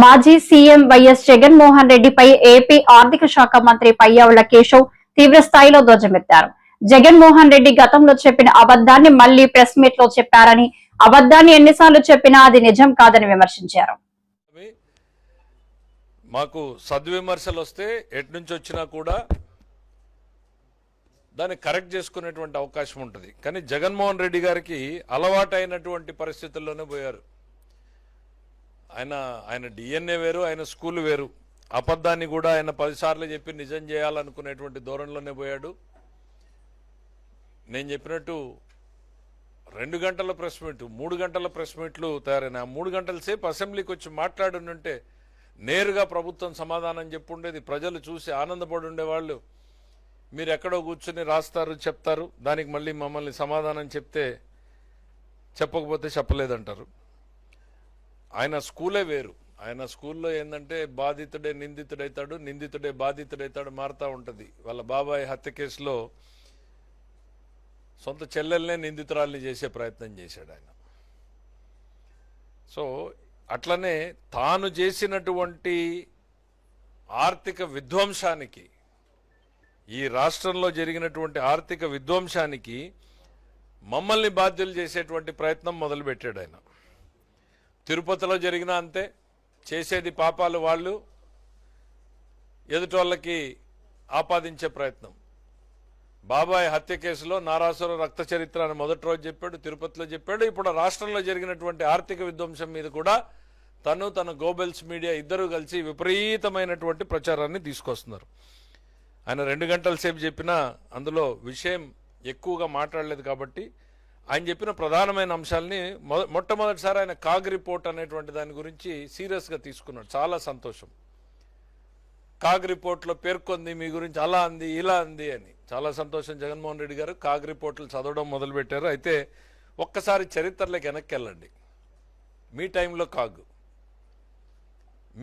మాజీ CM YS Jaganmohan రెడ్డిపై AP ఆర్థిక శాఖ మంత్రి పయ్యావుల కేశవ్ తీవ్ర స్థాయిలో ధ్వజమెత్తారు. జగన్మోహన్ రెడ్డి గతంలో చెప్పిన అబద్దాన్ని మళ్లీ ప్రెస్ మీట్ లో చెప్పారని, అబద్దాన్ని ఎన్నిసార్లు చెప్పినా అది నిజం కాదని విమర్శించారు. మాకు సద్విమర్శలు వస్తే ఎటు నుంచి వచ్చినా కూడా దాన్ని కరెక్ట్ చేసుకునేటువంటి అవకాశం ఉంటుంది. కానీ జగన్మోహన్ రెడ్డి గారికి అలవాటైనటువంటి పరిస్థితుల్లోనే పోయారు. ఆయన డిఎన్ఏ వేరు, ఆయన స్కూల్ వేరు. అబద్ధాన్ని కూడా ఆయన 10 సార్లు చెప్పి నిజం చేయాలనుకునేటువంటి ధోరణిలోనే పోయాడు. నేను చెప్పినట్టు 2 గంటల ప్రెస్ మీట్, 3 గంటల ప్రెస్ మీట్లు తయారైన 3 గంటల సేపు అసెంబ్లీకి వచ్చి మాట్లాడుంటే నేరుగా ప్రభుత్వం సమాధానం చెప్పుండేది. ప్రజలు చూసి ఆనందపడి ఉండేవాళ్ళు. మీరు ఎక్కడో కూర్చొని రాస్తారు, చెప్తారు, దానికి మళ్ళీ మమ్మల్ని సమాధానం చెప్తే చెప్పకపోతే చెప్పలేదంటారు. ఆయన స్కూలే వేరు. ఆయన స్కూల్లో ఏంటంటే బాధితుడే నిందితుడైతాడు, నిందితుడే బాధితుడైతాడు, మారుతూ ఉంటుంది. వాళ్ళ బాబాయ్ హత్య కేసులో సొంత చెల్లెల్నే నిందితురాల్ని చేసే ప్రయత్నం చేశాడు ఆయన. సో అట్లనే తాను చేసినటువంటి ఆర్థిక విధ్వంసానికి, ఈ రాష్ట్రంలో జరిగినటువంటి ఆర్థిక విధ్వంసానికి మమ్మల్ని బాధ్యులు చేసేటువంటి ప్రయత్నం మొదలుపెట్టాడు ఆయన. తిరుపతిలో జరిగినా అంతే. చేసేది పాపాలు వాళ్ళు, ఎదుటోళ్ళకి ఆపాదించే ప్రయత్నం. బాబాయ్ హత్య కేసులో నారాసుర రక్త చరిత్ర అని మొదటి రోజు చెప్పాడు, తిరుపతిలో చెప్పాడు. ఇప్పుడు రాష్ట్రంలో జరిగినటువంటి ఆర్థిక విధ్వంసం మీద కూడా తన గోబెల్స్ మీడియా ఇద్దరూ కలిసి విపరీతమైనటువంటి ప్రచారాన్ని తీసుకొస్తున్నారు. ఆయన 2 గంటల సేపు చెప్పినా అందులో విషయం ఎక్కువగా మాట్లాడలేదు. కాబట్టి ఆయన చెప్పిన ప్రధానమైన అంశాలని మొట్టమొదటిసారి ఆయన కాగ్ రిపోర్ట్ అనేటువంటి దాని గురించి సీరియస్గా తీసుకున్నాడు. చాలా సంతోషం. కాగ్ రిపోర్ట్లో పేర్కొంది మీ గురించి అలా అంది, ఇలా అంది అని. చాలా సంతోషం. జగన్మోహన్ రెడ్డి గారు కాగ్ రిపోర్ట్లు చదవడం మొదలుపెట్టారు. అయితే ఒక్కసారి చరిత్రలోకి వెనక్కి వెళ్ళండి. మీ టైంలో కాగ్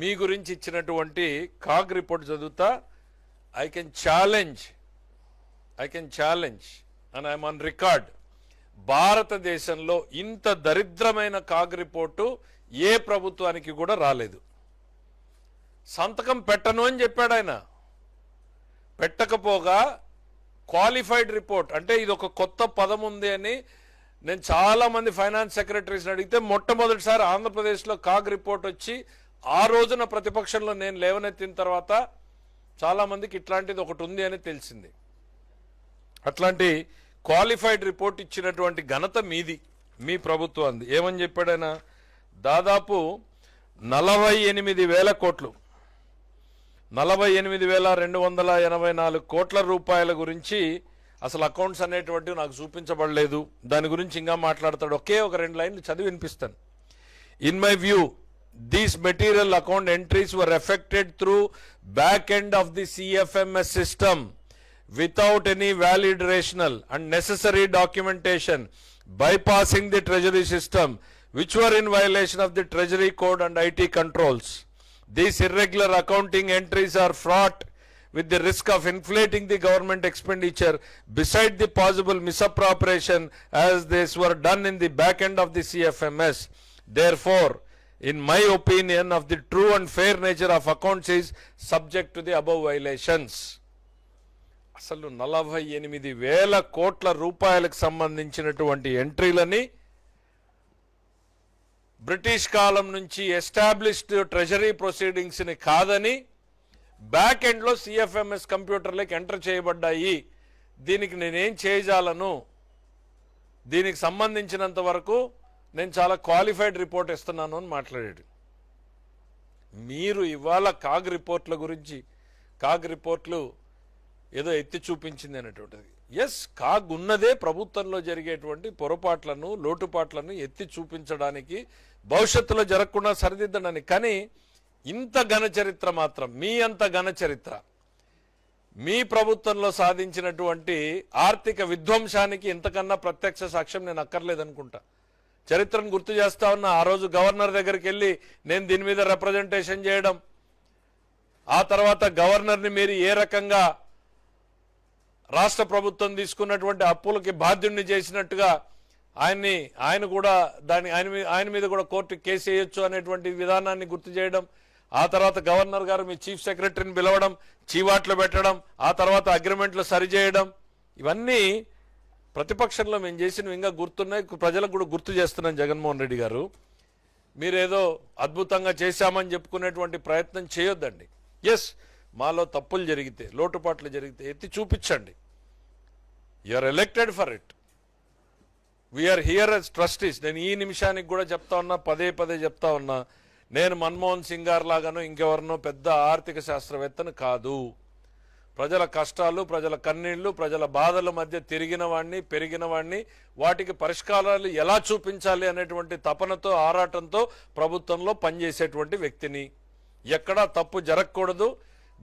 మీ గురించి ఇచ్చినటువంటి కాగ్ రిపోర్ట్ చదువుతా. I can challenge and I'm on record. భారతదేశంలో ఇంత దరిద్రమైన కాగ్ రిపోర్టు ఏ ప్రభుత్వానికి కూడా రాలేదు. సంతకం పెట్టను అని చెప్పాడు ఆయన. పెట్టకపోగా క్వాలిఫైడ్ రిపోర్ట్ అంటే ఇది ఒక కొత్త పదం ఉంది అని నేను చాలా మంది ఫైనాన్స్ సెక్రటరీస్ని అడిగితే మొట్టమొదటిసారి ఆంధ్రప్రదేశ్లో కాగ్ రిపోర్ట్ వచ్చి ఆ రోజున ప్రతిపక్షంలో నేను లేవనెత్తిన తర్వాత చాలా మందికి ఇట్లాంటిది ఒకటి ఉంది అని తెలిసింది. అట్లాంటి క్వాలిఫైడ్ రిపోర్ట్ ఇచ్చినటువంటి ఘనత మీది, మీ ప్రభుత్వాన్ని. ఏమని చెప్పాడైనా? దాదాపు 48,000 కోట్లు, 48,284 కోట్ల రూపాయల గురించి అసలు అకౌంట్స్ అనేటువంటివి నాకు చూపించబడలేదు. దాని గురించి ఇంకా మాట్లాడతాడు. ఒకే ఒక 2 లైన్లు చదివి వినిపిస్తాను. In my view, these material account entries were effected through back end of the CFMS system without any valid rationale and necessary documentation, bypassing the treasury system, which were in violation of the treasury code and IT controls. These irregular accounting entries are fraught with the risk of inflating the government expenditure beside the possible misappropriation as these were done in the back end of the CFMS. Therefore, in my opinion, of the true and fair nature of accounts is subject to the above violations. అసలు 48,000 కోట్ల రూపాయలకు సంబంధించినటువంటి ఎంట్రీలని British కాలం నుంచి established treasury ప్రొసీడింగ్స్ని కాదని back ఎండ్లో CFMS కంప్యూటర్లకు enter చేయబడ్డాయి. దీనికి నేనేం చేయజాలను, దీనికి సంబంధించినంత వరకు నేను చాలా క్వాలిఫైడ్ రిపోర్ట్ ఇస్తున్నాను అని మాట్లాడాడు. మీరు ఇవాళ కాగ్ రిపోర్ట్ల గురించి, కాగ్ రిపోర్ట్లు ఏదో ఎత్తి చూపించింది అనేటువంటిది. ఎస్, కాగ్ ఉన్నదే ప్రభుత్వంలో జరిగేటువంటి పొరపాట్లను, లోటుపాట్లను ఎత్తి చూపించడానికి, భవిష్యత్తులో జరగకుండా సరిదిద్దడానికి. కానీ ఇంత ఘన చరిత్ర మాత్రం, మీ అంత ఘన చరిత్ర మీ ప్రభుత్వంలో సాధించినటువంటి ఆర్థిక విధ్వంసానికి ఇంతకన్నా ప్రత్యక్ష సాక్ష్యం నేను అక్కర్లేదనుకుంటా. చరిత్రను గుర్తు చేస్తా ఉన్నా. ఆ రోజు గవర్నర్ దగ్గరికి వెళ్ళి నేను దీని మీద రిప్రజెంటేషన్ చేయడం, ఆ తర్వాత గవర్నర్ని మీరు ఏ రకంగా రాష్ట్ర ప్రభుత్వం తీసుకున్నటువంటి అప్పులకి బాధ్యుడిని చేసినట్టుగా ఆయన కూడా ఆయన మీద కూడా కోర్టు కేసు వేయొచ్చు అనేటువంటి విధానాన్ని గుర్తు చేయడం, ఆ తర్వాత గవర్నర్ గారు మీ చీఫ్ సెక్రటరీని పిలవడం, చీవాట్లు పెట్టడం, ఆ తర్వాత అగ్రిమెంట్లు సరిచేయడం, ఇవన్నీ ప్రతిపక్షంలో మేము చేసినవి ఇంకా గుర్తున్నాయి. ప్రజలకు కూడా గుర్తు చేస్తున్నాం. జగన్మోహన్ రెడ్డి గారు, మీరేదో అద్భుతంగా చేశామని చెప్పుకునేటువంటి ప్రయత్నం చేయొద్దండి. ఎస్, మాలో తప్పులు జరిగితే, లోటుపాట్లు జరిగితే ఎత్తి చూపించండి. You are elected for it. We are here as trustees. నేను ఈ నిమిషానికి కూడా చెప్తా ఉన్నా, పదే పదే చెప్తా ఉన్నా, నేను మన్మోహన్ సింగ్ గారు లాగానో ఇంకెవరినో పెద్ద ఆర్థిక శాస్త్రవేత్తను కాదు. ప్రజల కష్టాలు, ప్రజల కన్నీళ్లు, ప్రజల బాధల మధ్య తిరిగిన వాడిని, పెరిగిన వాడిని, వాటికి పరిష్కారాలు ఎలా చూపించాలి అనేటువంటి తపనతో, ఆరాటంతో ప్రభుత్వంలో పనిచేసేటువంటి వ్యక్తిని. ఎక్కడా తప్పు జరగకూడదు,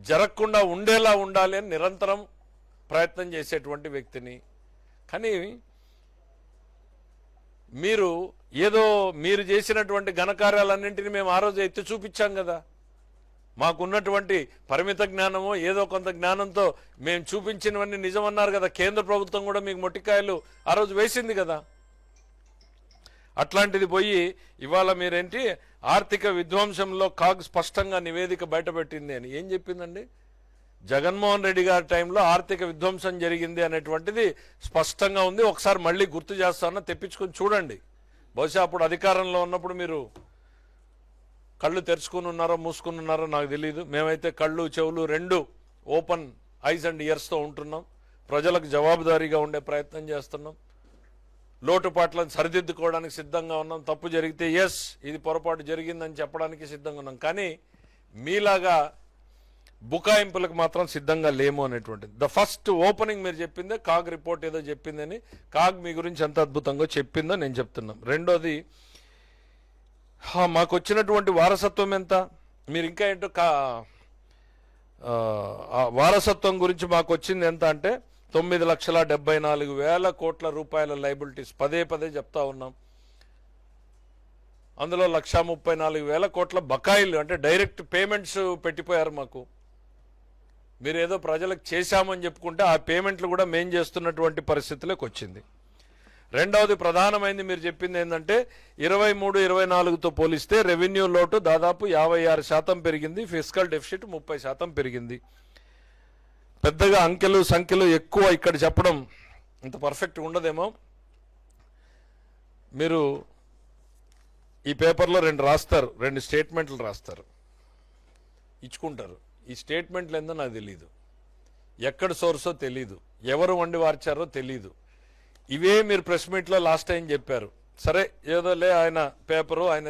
జరగకుండా ఉండేలా ఉండాలి అని నిరంతరం ప్రయత్నం చేసేటువంటి వ్యక్తిని. కానీ మీరు చేసినటువంటి ఘనకార్యాలన్నింటినీ మేము ఆ రోజు ఎత్తి చూపించాం కదా. మాకున్నటువంటి పరిమిత జ్ఞానమో ఏదో కొంత జ్ఞానంతో మేము చూపించినవన్నీ నిజమన్నారు కదా. కేంద్ర ప్రభుత్వం కూడా మీకు మొట్టికాయలు ఆ రోజు వేసింది కదా. అట్లాంటిది పోయి ఇవాళ మీరేంటి ఆర్థిక విధ్వంసంలో కాగ్ స్పష్టంగా నివేదిక బయటపెట్టింది అని ఏం చెప్పిందండి? జగన్మోహన్ రెడ్డి గారి టైంలో ఆర్థిక విధ్వంసం జరిగింది అనేటువంటిది స్పష్టంగా ఉంది. ఒకసారి మళ్ళీ గుర్తు చేస్తానో తెప్పించుకొని చూడండి. బహుశా అప్పుడు అధికారంలో ఉన్నప్పుడు మీరు కళ్ళు తెరుచుకుని ఉన్నారో మూసుకుని ఉన్నారో నాకు తెలియదు. మేమైతే కళ్ళు చెవులు రెండు ఓపెన్ ఐస్ అండ్ ఇయర్స్తో ఉంటున్నాం. ప్రజలకు జవాబుదారీగా ఉండే ప్రయత్నం చేస్తున్నాం. లోటుపాట్లను సరిదిద్దుకోవడానికి సిద్ధంగా ఉన్నాం. తప్పు జరిగితే ఎస్ ఇది పొరపాటు జరిగిందని చెప్పడానికి సిద్ధంగా ఉన్నాం. కానీ మీలాగా బుకాయింపులకు మాత్రం సిద్ధంగా లేము అనేటువంటిది. ద ఫస్ట్ ఓపెనింగ్ మీరు చెప్పిందే కాగ్ రిపోర్ట్ ఏదో చెప్పిందని, కాగ్ మీ గురించి ఎంత అద్భుతంగా చెప్పిందో నేను చెప్తున్నాం. రెండోది, మాకు వచ్చినటువంటి వారసత్వం ఎంత? మీరు ఇంకా ఏంటో వారసత్వం గురించి మాకు వచ్చింది ఎంత అంటే 9,74,000 కోట్ల రూపాయల లైబిలిటీస్. పదే పదే చెప్తా ఉన్నాం. అందులో 1,34,000 కోట్ల బకాయిలు అంటే డైరెక్ట్ పేమెంట్స్ పెట్టిపోయారు మాకు. మీరేదో ప్రజలకు చేశామని చెప్పుకుంటే ఆ పేమెంట్లు కూడా మేం చేస్తున్నటువంటి పరిస్థితిలోకి వచ్చింది. రెండవది ప్రధానమైంది మీరు చెప్పింది ఏంటంటే 23-24తో పోలిస్తే రెవెన్యూ లోటు దాదాపు 56% పెరిగింది, ఫిస్కల్ డెఫిసిట్ 30% పెరిగింది. పెద్దగా అంకెలు సంఖ్యలు ఎక్కువ ఇక్కడ చెప్పడం ఇంత పర్ఫెక్ట్గా ఉండదేమో. మీరు ఈ పేపర్లో 2 రాస్తారు, 2 స్టేట్మెంట్లు రాస్తారు, ఇచ్చుకుంటారు. ఈ స్టేట్మెంట్లు ఏందో నాకు తెలీదు, ఎక్కడ సోర్సో తెలీదు, ఎవరు వండి వార్చారో తెలీదు. ఇవే మీరు ప్రెస్ మీట్లో లాస్ట్ టైం చెప్పారు. సరే ఏదోలే, ఆయన పేపరు ఆయన